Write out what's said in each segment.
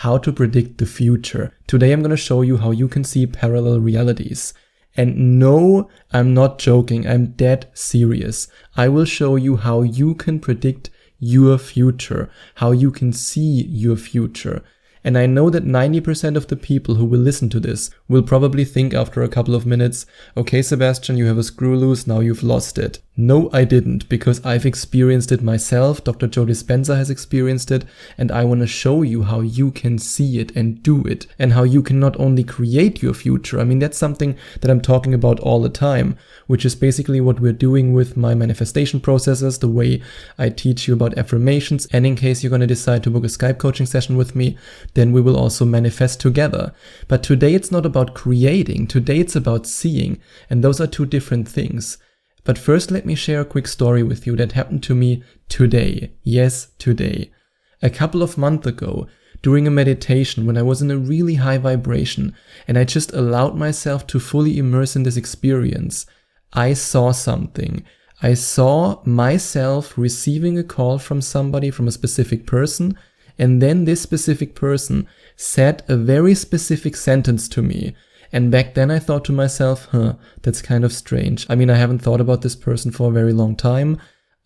how to predict the future. Today I'm going to show you how you can see parallel realities. And no, I'm not joking, I'm dead serious. I will show you how you can predict your future, how you can see your future. And I know that 90% of the people who will listen to this will probably think after a couple of minutes, okay, Sebastian, you have a screw loose, now you've lost it. No, I didn't, because I've experienced it myself, Dr. Joe Dispenza has experienced it, and I want to show you how you can see it and do it, and how you can not only create your future. I mean, that's something that I'm talking about all the time, which is basically what we're doing with my manifestation processes, the way I teach you about affirmations. And in case you're going to decide to book a Skype coaching session with me, then we will also manifest together. But today it's not about creating, today it's about seeing, and those are two different things. But first let me share a quick story with you that happened to me today. Yes, today. A couple of months ago, during a meditation when I was in a really high vibration and I just allowed myself to fully immerse in this experience, I saw something. I saw myself receiving a call from somebody, from a specific person, and then this specific person said a very specific sentence to me. And back then I thought to myself, that's kind of strange. I mean, I haven't thought about this person for a very long time.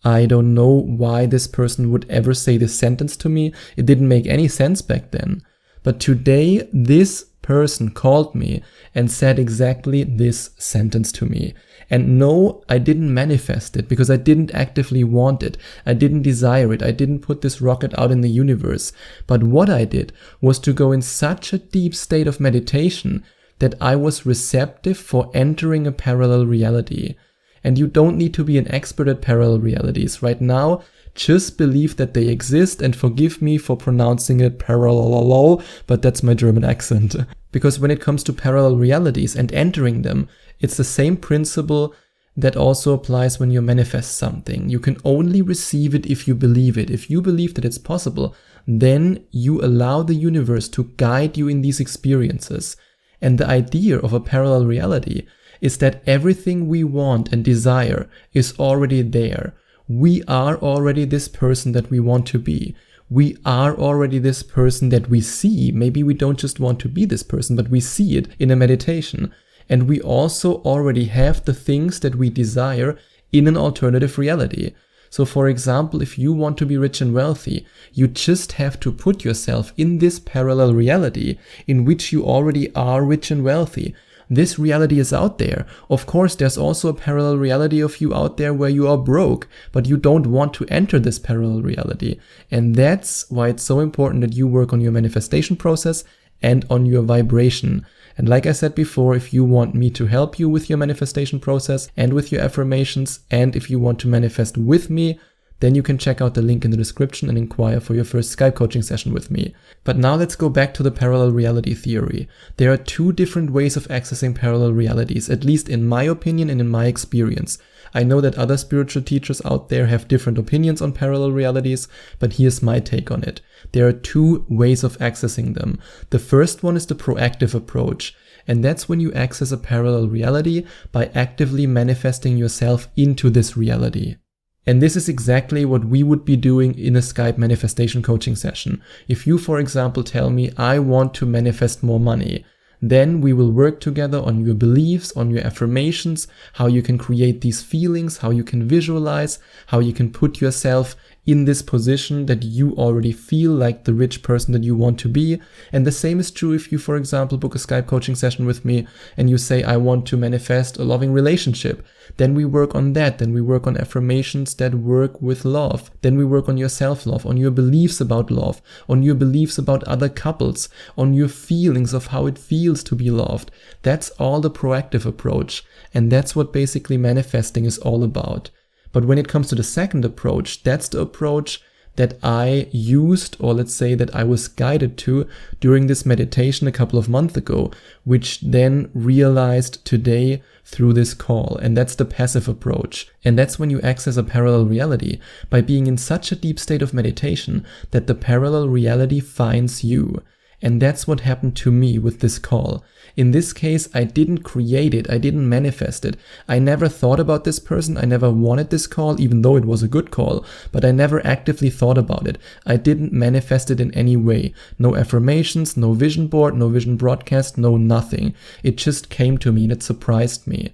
I don't know why this person would ever say this sentence to me. It didn't make any sense back then. But today, this person called me and said exactly this sentence to me. And no, I didn't manifest it because I didn't actively want it. I didn't desire it. I didn't put this rocket out in the universe. But what I did was to go in such a deep state of meditation that I was receptive for entering a parallel reality. And you don't need to be an expert at parallel realities. Right now, just believe that they exist, and forgive me for pronouncing it parallel, but that's my German accent. Because when it comes to parallel realities and entering them, it's the same principle that also applies when you manifest something. You can only receive it if you believe it. If you believe that it's possible, then you allow the universe to guide you in these experiences. And the idea of a parallel reality is that everything we want and desire is already there. We are already this person that we want to be. We are already this person that we see. Maybe we don't just want to be this person, but we see it in a meditation. And we also already have the things that we desire in an alternative reality. So for example, if you want to be rich and wealthy, you just have to put yourself in this parallel reality in which you already are rich and wealthy. This reality is out there. Of course, there's also a parallel reality of you out there where you are broke, but you don't want to enter this parallel reality. And that's why it's so important that you work on your manifestation process and on your vibration. And like I said before, if you want me to help you with your manifestation process and with your affirmations, and if you want to manifest with me, then you can check out the link in the description and inquire for your first Skype coaching session with me. But now let's go back to the parallel reality theory. There are two different ways of accessing parallel realities, at least in my opinion and in my experience. I know that other spiritual teachers out there have different opinions on parallel realities, but here's my take on it. There are two ways of accessing them. The first one is the proactive approach, and that's when you access a parallel reality by actively manifesting yourself into this reality. And this is exactly what we would be doing in a Skype manifestation coaching session. If you, for example, tell me, I want to manifest more money, then we will work together on your beliefs, on your affirmations, how you can create these feelings, how you can visualize, how you can put yourself in this position that you already feel like the rich person that you want to be. And the same is true if you, for example, book a Skype coaching session with me and you say, I want to manifest a loving relationship. Then we work on that. Then we work on affirmations that work with love. Then we work on your self-love, on your beliefs about love, on your beliefs about other couples, on your feelings of how it feels to be loved. That's all the proactive approach. And that's what basically manifesting is all about. But when it comes to the second approach, that's the approach that I used, or let's say that I was guided to during this meditation a couple of months ago, which then realized today through this call. And that's the passive approach. And that's when you access a parallel reality by being in such a deep state of meditation that the parallel reality finds you. And that's what happened to me with this call. In this case, I didn't create it. I didn't manifest it. I never thought about this person. I never wanted this call, even though it was a good call, but I never actively thought about it. I didn't manifest it in any way. No affirmations, no vision board, no vision broadcast, no nothing. It just came to me and it surprised me.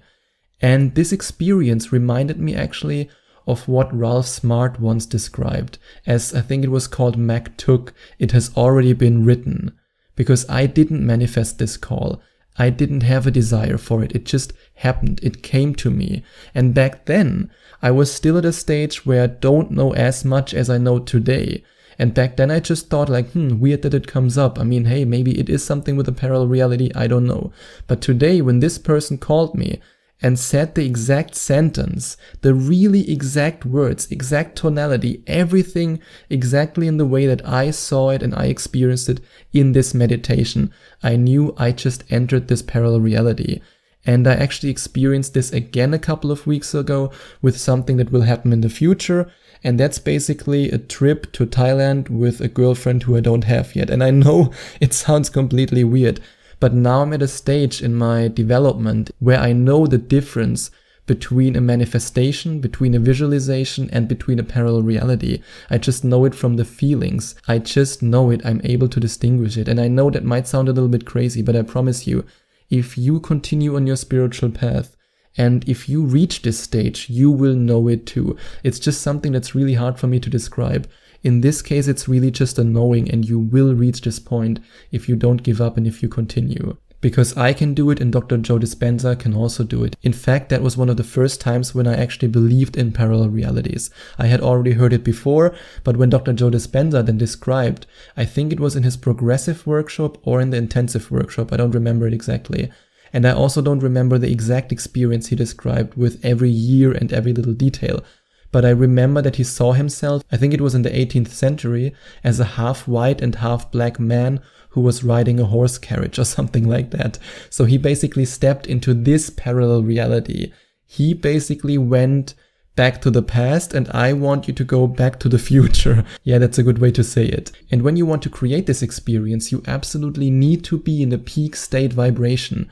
And this experience reminded me actually of what Ralph Smart once described as, I think it was called Maktub, it has already been written. Because I didn't manifest this call. I didn't have a desire for it. It just happened. It came to me. And back then, I was still at a stage where I don't know as much as I know today. And back then I just thought like, weird that it comes up. I mean, hey, maybe it is something with a parallel reality. I don't know. But today, when this person called me and said the exact sentence, the really exact words, exact tonality, everything exactly in the way that I saw it and I experienced it in this meditation, I knew I just entered this parallel reality. And I actually experienced this again a couple of weeks ago with something that will happen in the future. And that's basically a trip to Thailand with a girlfriend who I don't have yet. And I know it sounds completely weird, but now I'm at a stage in my development where I know the difference between a manifestation, between a visualization, and between a parallel reality. I just know it from the feelings. I just know it. I'm able to distinguish it. And I know that might sound a little bit crazy, but I promise you, if you continue on your spiritual path, and if you reach this stage, you will know it too. It's just something that's really hard for me to describe. In this case, it's really just a knowing, and you will reach this point if you don't give up and if you continue. Because I can do it and Dr. Joe Dispenza can also do it. In fact, that was one of the first times when I actually believed in parallel realities. I had already heard it before, but when Dr. Joe Dispenza then described, I think it was in his progressive workshop or in the intensive workshop, I don't remember it exactly. And I also don't remember the exact experience he described with every year and every little detail. But I remember that he saw himself, I think it was in the 18th century, as a half white and half black man who was riding a horse carriage or something like that. So he basically stepped into this parallel reality. He basically went back to the past, and I want you to go back to the future. Yeah, that's a good way to say it. And when you want to create this experience, you absolutely need to be in a peak state vibration.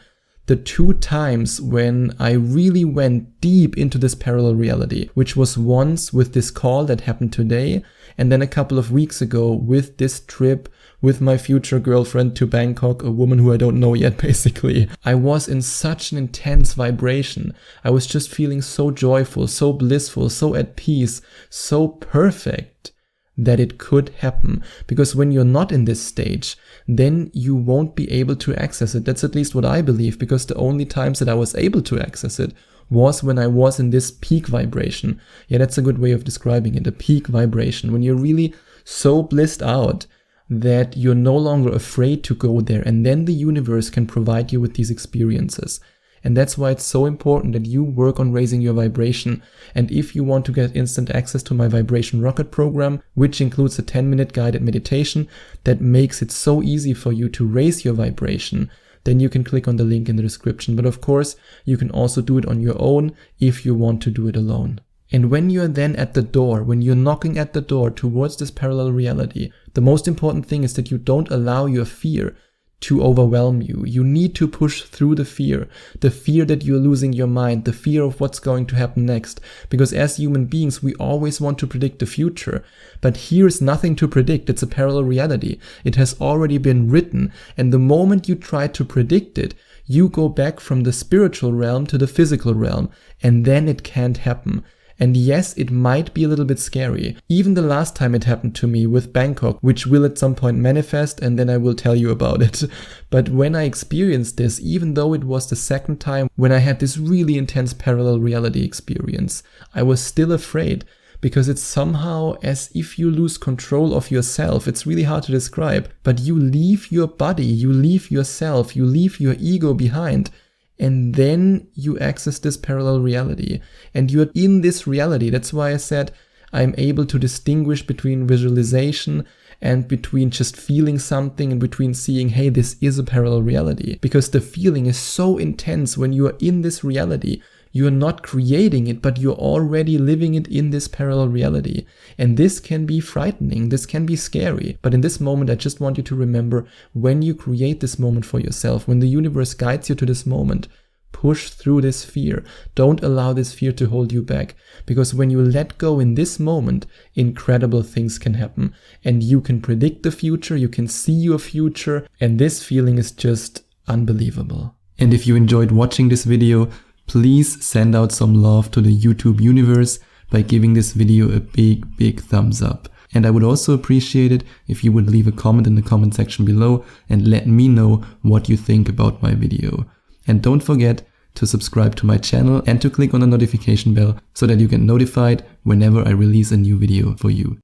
The 2 times when I really went deep into this parallel reality, which was once with this call that happened today, and then a couple of weeks ago with this trip with my future girlfriend to Bangkok, a woman who I don't know yet basically. I was in such an intense vibration. I was just feeling so joyful, so blissful, so at peace, so perfect that it could happen. Because when you're not in this stage, then you won't be able to access it. That's at least what I believe, because the only times that I was able to access it was when I was in this peak vibration. Yeah, that's a good way of describing it, a peak vibration, when you're really so blissed out that you're no longer afraid to go there, and then the universe can provide you with these experiences. And that's why it's so important that you work on raising your vibration. And if you want to get instant access to my Vibration Rocket program, which includes a 10-minute guided meditation that makes it so easy for you to raise your vibration, then you can click on the link in the description. But of course, you can also do it on your own if you want to do it alone. And when you're then at the door, when you're knocking at the door towards this parallel reality, the most important thing is that you don't allow your fear to overwhelm you. You need to push through the fear that you're losing your mind, the fear of what's going to happen next. Because as human beings, we always want to predict the future. But here's nothing to predict. It's a parallel reality. It has already been written. And the moment you try to predict it, you go back from the spiritual realm to the physical realm. And then it can't happen. And yes, it might be a little bit scary. Even the last time it happened to me with Bangkok, which will at some point manifest, and then I will tell you about it. But when I experienced this, even though it was the second time when I had this really intense parallel reality experience, I was still afraid, because it's somehow as if you lose control of yourself. It's really hard to describe, but you leave your body, you leave yourself, you leave your ego behind. And then you access this parallel reality, and you're in this reality. That's why I said I'm able to distinguish between visualization and between just feeling something and between seeing, hey, this is a parallel reality. Because the feeling is so intense when you are in this reality. You're not creating it, but you're already living it in this parallel reality. And this can be frightening, this can be scary. But in this moment, I just want you to remember, when you create this moment for yourself, when the universe guides you to this moment, push through this fear. Don't allow this fear to hold you back. Because when you let go in this moment, incredible things can happen. And you can predict the future, you can see your future, and this feeling is just unbelievable. And if you enjoyed watching this video, please send out some love to the YouTube universe by giving this video a big thumbs up. And I would also appreciate it if you would leave a comment in the comment section below and let me know what you think about my video. And don't forget to subscribe to my channel and to click on the notification bell so that you get notified whenever I release a new video for you.